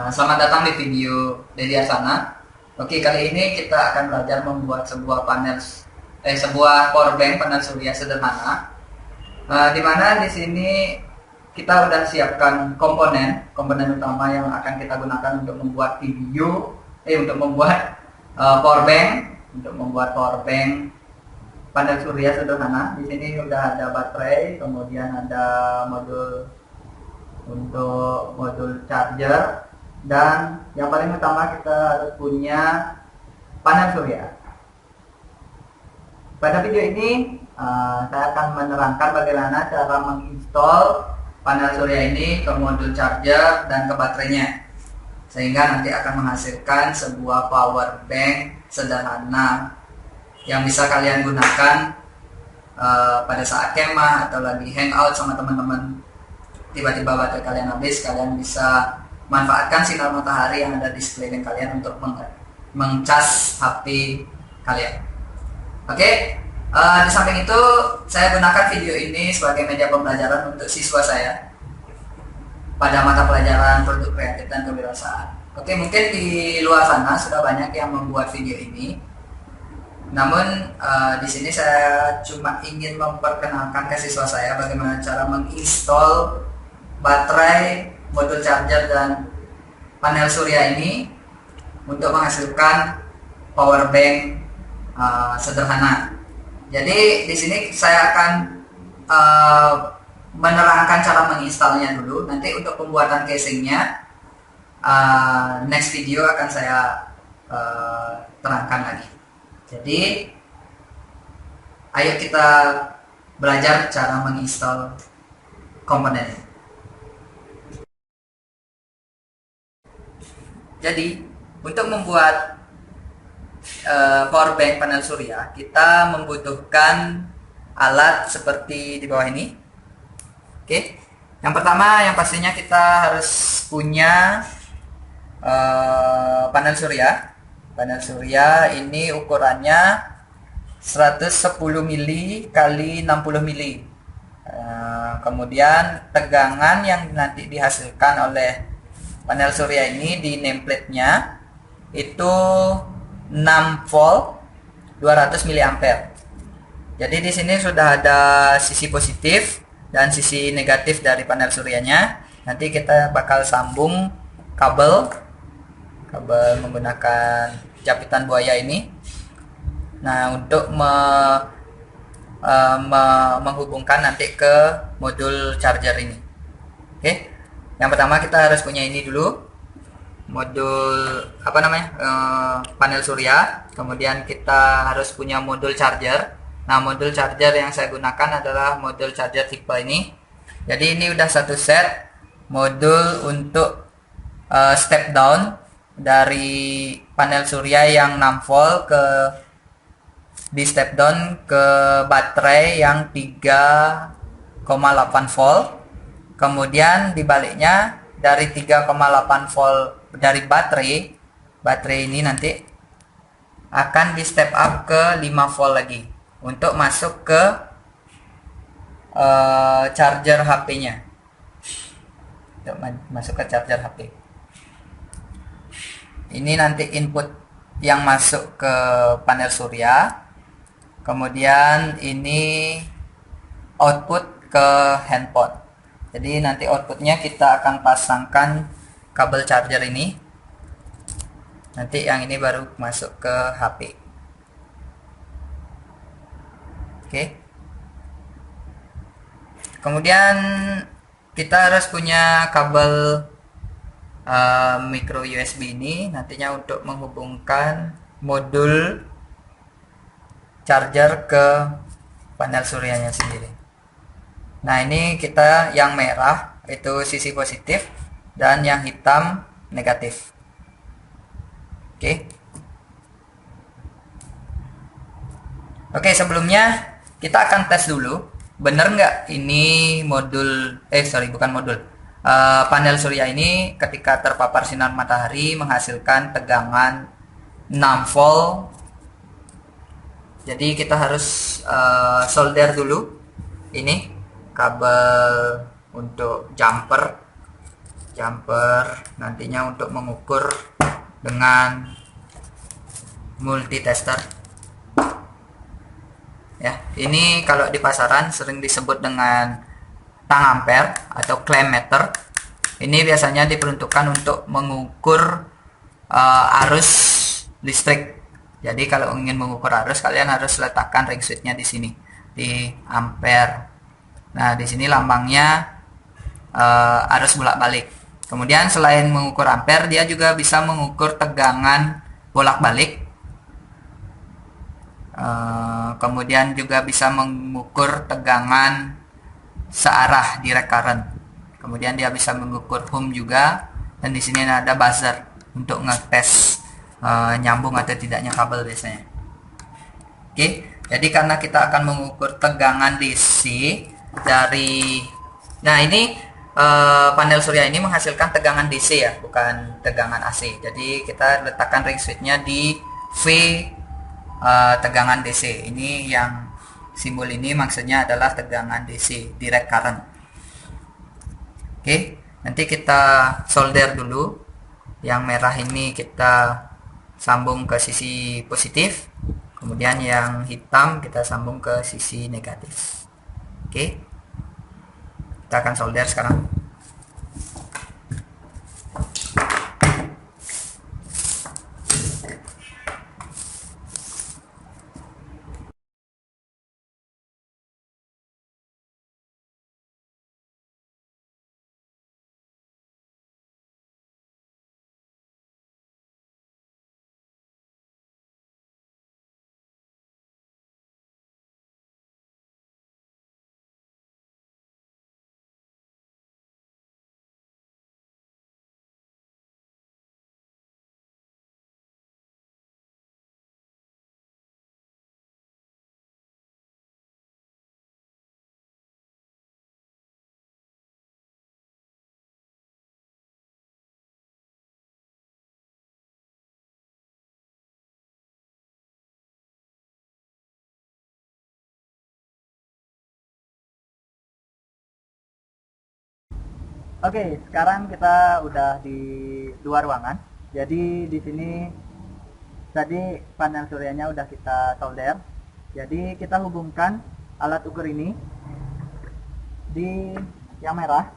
Selamat datang di video Dedi Asana. Oke, kali ini kita akan belajar membuat sebuah power bank panel surya sederhana. Di mana di sini kita udah siapkan komponen utama yang akan kita gunakan untuk membuat power bank panel surya sederhana. Di sini udah ada baterai, kemudian ada modul charger, dan yang paling utama kita harus punya panel surya. Pada video ini saya akan menerangkan bagaimana cara menginstal panel surya ini ke modul charger dan ke baterainya, sehingga nanti akan menghasilkan sebuah power bank sederhana yang bisa kalian gunakan pada saat kemah atau lagi hangout sama teman-teman. Tiba-tiba baterai kalian habis, kalian bisa manfaatkan sinar matahari yang ada di sekeliling kalian untuk mengcas HP kalian. Oke, di samping itu saya gunakan video ini sebagai media pembelajaran untuk siswa saya pada mata pelajaran produk kreatif dan kewirausahaan. Oke, mungkin di luar sana sudah banyak yang membuat video ini. Namun di sini saya cuma ingin memperkenalkan ke siswa saya bagaimana cara menginstal baterai, modul charger, dan panel surya ini untuk menghasilkan power bank sederhana. Jadi di sini saya akan menerangkan cara menginstalnya dulu. Nanti untuk pembuatan casingnya next video akan saya terangkan lagi. Jadi ayo kita belajar cara menginstal komponen. Jadi untuk membuat power bank panel surya, kita membutuhkan alat seperti di bawah ini. Oke, yang pertama yang pastinya kita harus punya panel surya. Panel surya ini ukurannya 110 mili kali 60 mili. Kemudian tegangan yang nanti dihasilkan oleh panel surya ini di nameplate-nya itu 6 volt 200 mA. Jadi di sini sudah ada sisi positif dan sisi negatif dari panel suryanya. Nanti kita bakal sambung kabel menggunakan japitan buaya ini. Nah, untuk menghubungkan nanti ke modul charger ini. Oke. Yang pertama kita harus punya ini dulu, modul panel surya. Kemudian kita harus punya modul charger. Nah, modul charger yang saya gunakan adalah modul charger tipe ini. Jadi ini udah satu set modul untuk step down dari panel surya yang 6 volt di step down ke baterai yang 3,8 volt. Kemudian dibaliknya dari 3,8 volt dari baterai ini nanti akan di step up ke 5 volt lagi untuk masuk ke charger HP-nya. Untuk masuk ke charger HP. Ini nanti input yang masuk ke panel surya. Kemudian ini output ke handphone. Jadi nanti outputnya kita akan pasangkan kabel charger ini. Nanti yang ini baru masuk ke HP. Oke. Kemudian kita harus punya kabel micro USB ini nantinya untuk menghubungkan modul charger ke panel suryanya sendiri. Nah, ini kita yang merah itu sisi positif dan yang hitam negatif. Oke, sebelumnya kita akan tes dulu bener nggak ini panel surya ini ketika terpapar sinar matahari menghasilkan tegangan 6 volt. Jadi kita harus solder dulu ini kabel untuk jumper jumper nantinya untuk mengukur dengan multitester. Ya, ini kalau di pasaran sering disebut dengan tang ampere atau clamp meter. Ini biasanya diperuntukkan untuk mengukur arus listrik. Jadi kalau ingin mengukur arus, kalian harus letakkan ring switch-nya di sini, di ampere. Nah, di sini lambangnya arus bolak-balik. Kemudian selain mengukur ampere, dia juga bisa mengukur tegangan bolak-balik. Kemudian juga bisa mengukur tegangan searah direct current. Kemudian dia bisa mengukur ohm juga, dan di sini ada buzzer untuk ngetes nyambung atau tidaknya kabel biasanya. Oke, jadi karena kita akan mengukur tegangan DC dari, nah ini panel surya ini menghasilkan tegangan DC ya, bukan tegangan AC. Jadi kita letakkan ring switch-nya di V tegangan DC. Ini yang simbol ini maksudnya adalah tegangan DC, direct current. Oke, nanti kita solder dulu. Yang merah ini kita sambung ke sisi positif, kemudian yang hitam kita sambung ke sisi negatif. Oke, kita akan solder sekarang. Oke, sekarang kita udah di luar ruangan. Jadi di sini tadi panel suryanya udah kita solder. Jadi kita hubungkan alat ukur ini di yang merah.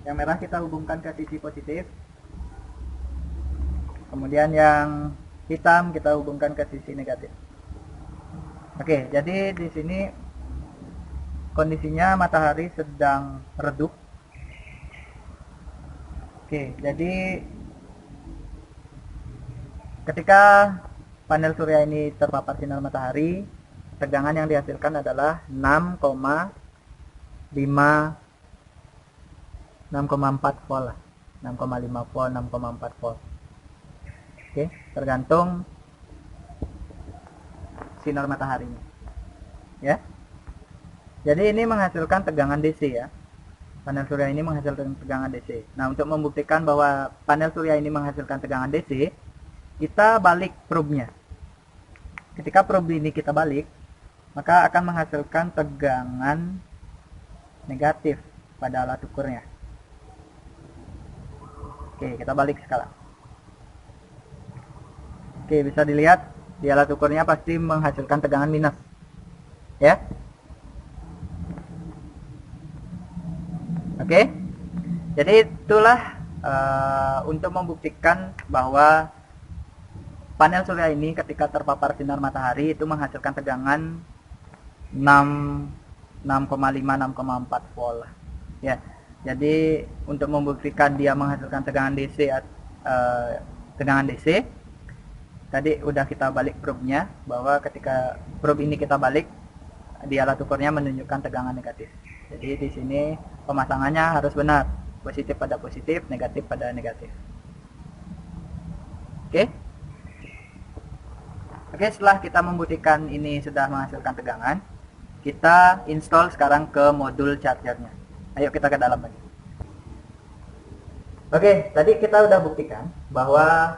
Yang merah kita hubungkan ke sisi positif. Kemudian yang hitam kita hubungkan ke sisi negatif. Oke, jadi di sini kondisinya matahari sedang redup. Oke, jadi ketika panel surya ini terpapar sinar matahari, tegangan yang dihasilkan adalah 6,4 volt lah. 6,5 volt, 6,4 volt. Oke, tergantung sinar mataharinya. Ya. Jadi ini menghasilkan tegangan DC ya. Panel surya ini menghasilkan tegangan DC. Nah, untuk membuktikan bahwa panel surya ini menghasilkan tegangan DC, kita balik probe-nya. Ketika probe ini kita balik, maka akan menghasilkan tegangan negatif pada alat ukurnya. Oke, kita balik sekarang. Oke, bisa dilihat di alat ukurnya pasti menghasilkan tegangan minus. Ya. Oke, jadi itulah untuk membuktikan bahwa panel surya ini ketika terpapar sinar matahari itu menghasilkan tegangan 6,5-6,4 volt. Ya, jadi untuk membuktikan dia menghasilkan tegangan DC, tadi udah kita balik probe-nya, bahwa ketika probe ini kita balik, di alat ukurnya menunjukkan tegangan negatif. Jadi di sini pemasangannya harus benar, positif pada positif, negatif pada negatif. Oke. Oke, setelah kita membuktikan ini sudah menghasilkan tegangan, kita install sekarang ke modul chargernya. Ayo kita ke dalam lagi. Oke, tadi kita udah buktikan bahwa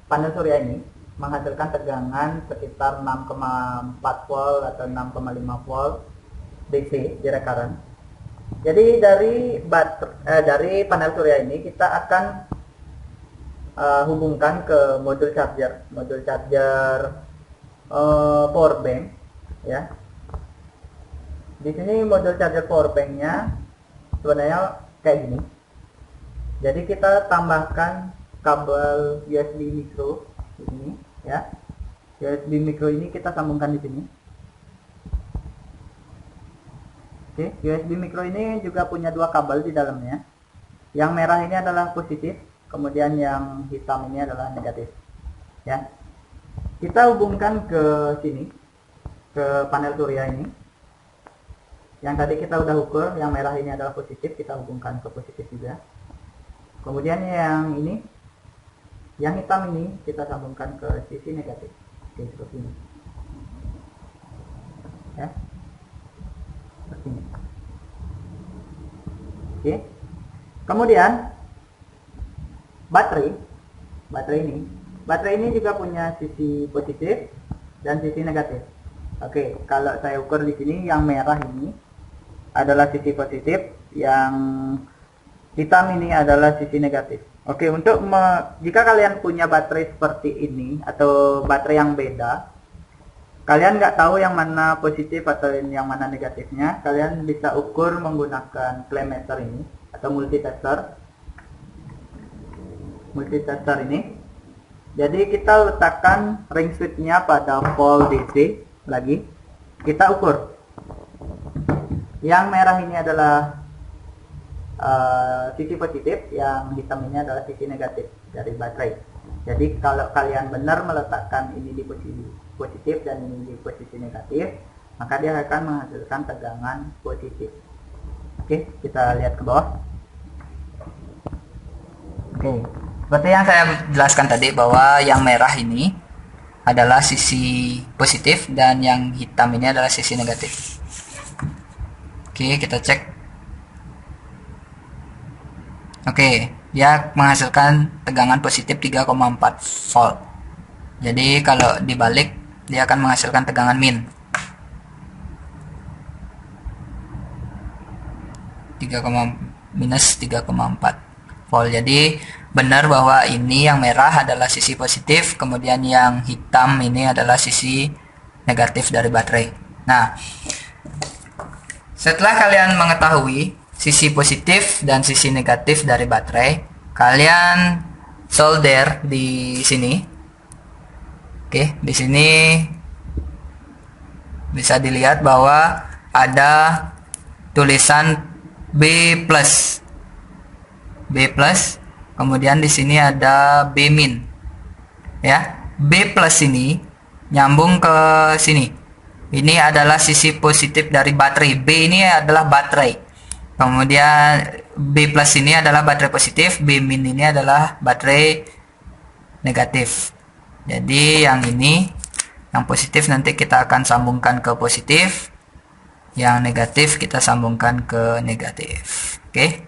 panel surya ini menghasilkan tegangan sekitar 6,4 volt atau 6,5 volt DC direct current. Jadi dari panel surya ini kita akan hubungkan ke modul charger, power bank, ya. Di sini modul charger power banknya sebenarnya kayak gini. Jadi kita tambahkan kabel USB micro di sini, ya. USB micro ini kita sambungkan di sini. Oke, USB micro ini juga punya dua kabel di dalamnya. Yang merah ini adalah positif, kemudian yang hitam ini adalah negatif. Ya. Kita hubungkan ke sini, ke panel surya ini. Yang tadi kita udah ukur, yang merah ini adalah positif, kita hubungkan ke positif juga. Kemudian yang ini, yang hitam ini kita sambungkan ke sisi negatif. Oke, seperti ini. Ya. Seperti ini. Oke. Kemudian baterai ini juga punya sisi positif dan sisi negatif. Oke, kalau saya ukur di sini yang merah ini adalah sisi positif, yang hitam ini adalah sisi negatif. Oke, jika kalian punya baterai seperti ini atau baterai yang beda, kalian nggak tahu yang mana positif atau yang mana negatifnya, kalian bisa ukur menggunakan clamp ini atau multitester ini. Jadi kita letakkan ring switch-nya pada pole DC lagi, kita ukur. Yang merah ini adalah sisi positif, yang hitam ini adalah sisi negatif dari baterai. Jadi kalau kalian benar meletakkan ini di posisi positif dan ini di posisi negatif, maka dia akan menghasilkan tegangan positif. Oke, kita lihat ke bawah. Oke, seperti yang saya jelaskan tadi bahwa yang merah ini adalah sisi positif dan yang hitam ini adalah sisi negatif. Oke, kita cek. Oke, dia menghasilkan tegangan positif 3,4 volt. Jadi kalau dibalik, dia akan menghasilkan tegangan min 3,4 volt. Jadi benar bahwa ini yang merah adalah sisi positif, kemudian yang hitam ini adalah sisi negatif dari baterai. Nah, setelah kalian mengetahui sisi positif dan sisi negatif dari baterai, kalian solder di sini. Oke, di sini bisa dilihat bahwa ada tulisan B+. Kemudian di sini ada B-. Ya, B+ ini nyambung ke sini. Ini adalah sisi positif dari baterai. B ini adalah baterai. Kemudian B+ ini adalah baterai positif, B- ini adalah baterai negatif. Jadi yang ini, yang positif nanti kita akan sambungkan ke positif, yang negatif kita sambungkan ke negatif. Oke.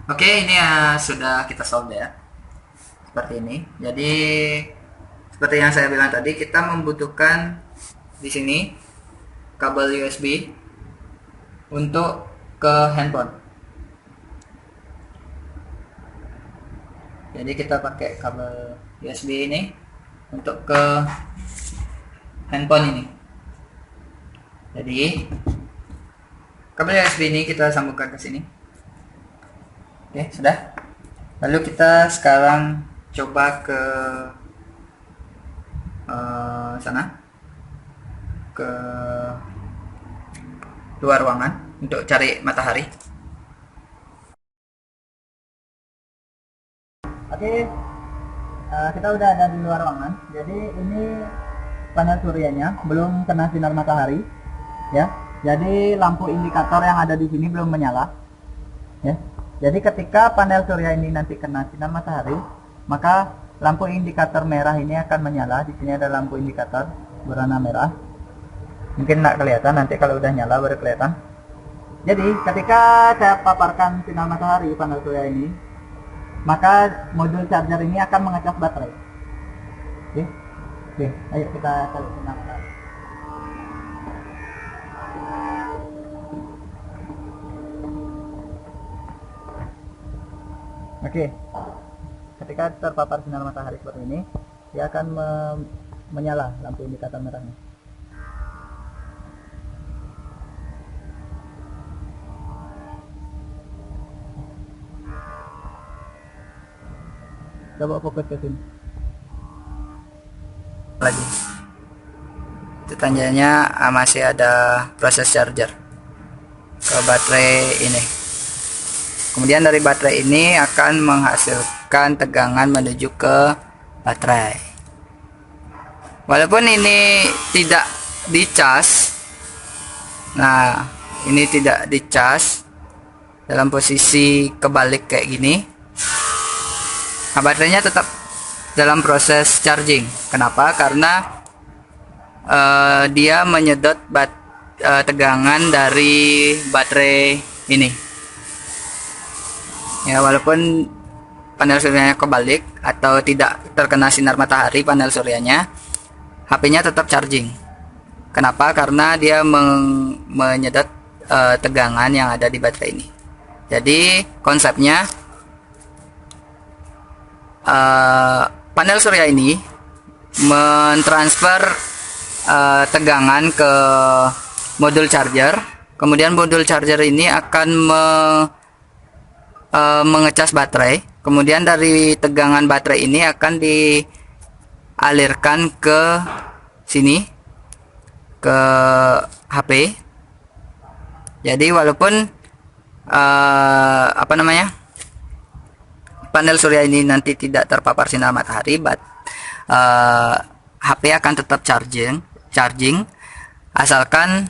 Oke, ini sudah kita solder seperti ini. Jadi seperti yang saya bilang tadi, kita membutuhkan di sini kabel USB untuk ke handphone. Jadi kita pakai kabel USB ini untuk ke handphone ini. Jadi kabel USB ini kita sambungkan ke sini. Oke, sudah. Lalu kita sekarang coba ke sana, ke luar ruangan untuk cari matahari. Oke, kita udah ada di luar ruangan. Jadi ini panel suryanya belum kena sinar matahari, ya. Jadi lampu indikator yang ada di sini belum menyala, ya. Jadi ketika panel surya ini nanti kena sinar matahari, maka lampu indikator merah ini akan menyala. Di sini ada lampu indikator berwarna merah. Mungkin nggak kelihatan, nanti kalau udah nyala baru kelihatan. Jadi ketika saya paparkan sinar matahari panel surya ini, maka modul charger ini akan mengecas baterai. Oke, oke, ayo kita cari sinar matahari. Oke, ketika terpapar sinar matahari seperti ini, dia akan menyala lampu indikator merahnya. Coba fokus ke sini. Lagi. Itu tandanya masih ada proses charger ke baterai ini. Kemudian dari baterai ini akan menghasilkan tegangan menuju ke baterai. Walaupun ini tidak dicas, nah ini tidak dicas dalam posisi kebalik kayak gini, nah, baterainya tetap dalam proses charging. Kenapa? Karena dia menyedot tegangan dari baterai ini. Ya, walaupun panel suryanya kebalik atau tidak terkena sinar matahari panel suryanya, HP-nya tetap charging. Kenapa? Karena dia menyedot tegangan yang ada di baterai ini. Jadi konsepnya panel surya ini mentransfer tegangan ke modul charger. Kemudian modul charger ini akan mengecas baterai. Kemudian dari tegangan baterai ini akan dialirkan ke sini, ke HP. Jadi walaupun panel surya ini nanti tidak terpapar sinar matahari, HP akan tetap charging asalkan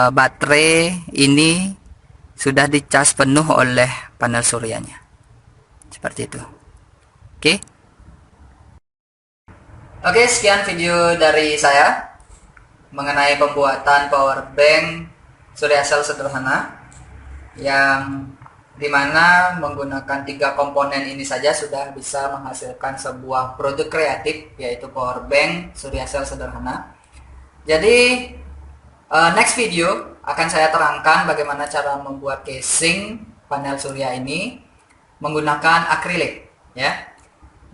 baterai ini sudah dicas penuh oleh panel suryanya. Seperti itu. Oke, sekian video dari saya mengenai pembuatan power bank surya cell sederhana yang dimana menggunakan 3 komponen ini saja sudah bisa menghasilkan sebuah produk kreatif, yaitu power bank surya cell sederhana. Jadi next video akan saya terangkan bagaimana cara membuat casing panel surya ini menggunakan akrilik, ya.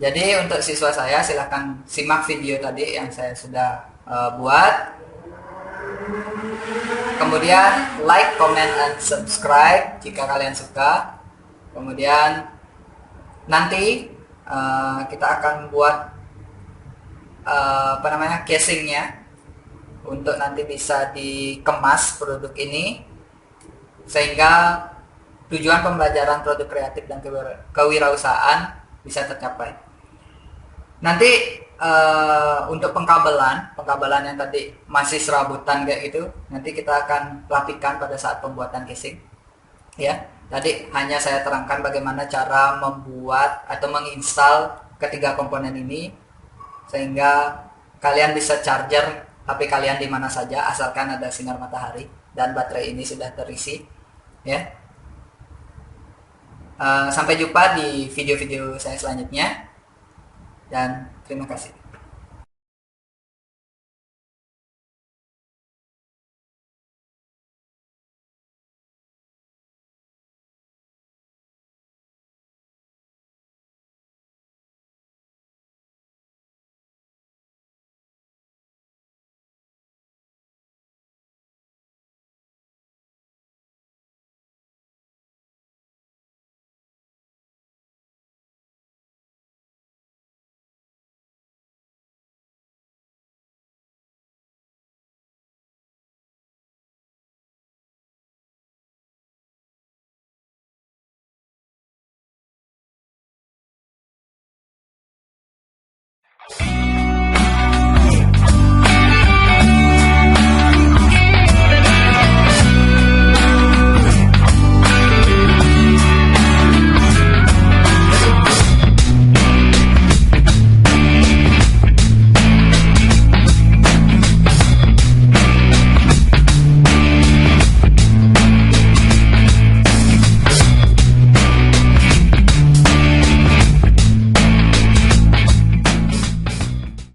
Jadi untuk siswa saya silahkan simak video tadi yang saya sudah buat. Kemudian like, comment, and subscribe jika kalian suka. Kemudian nanti kita akan buat casingnya untuk nanti bisa dikemas produk ini sehingga tujuan pembelajaran produk kreatif dan kewirausahaan bisa tercapai. Nanti untuk pengkabelan yang tadi masih serabutan kayak gitu, nanti kita akan rapikan pada saat pembuatan casing. Ya, tadi hanya saya terangkan bagaimana cara membuat atau menginstal ketiga komponen ini sehingga kalian bisa charger HP kalian di mana saja asalkan ada sinar matahari dan baterai ini sudah terisi, ya. Sampai jumpa di video-video saya selanjutnya dan terima kasih.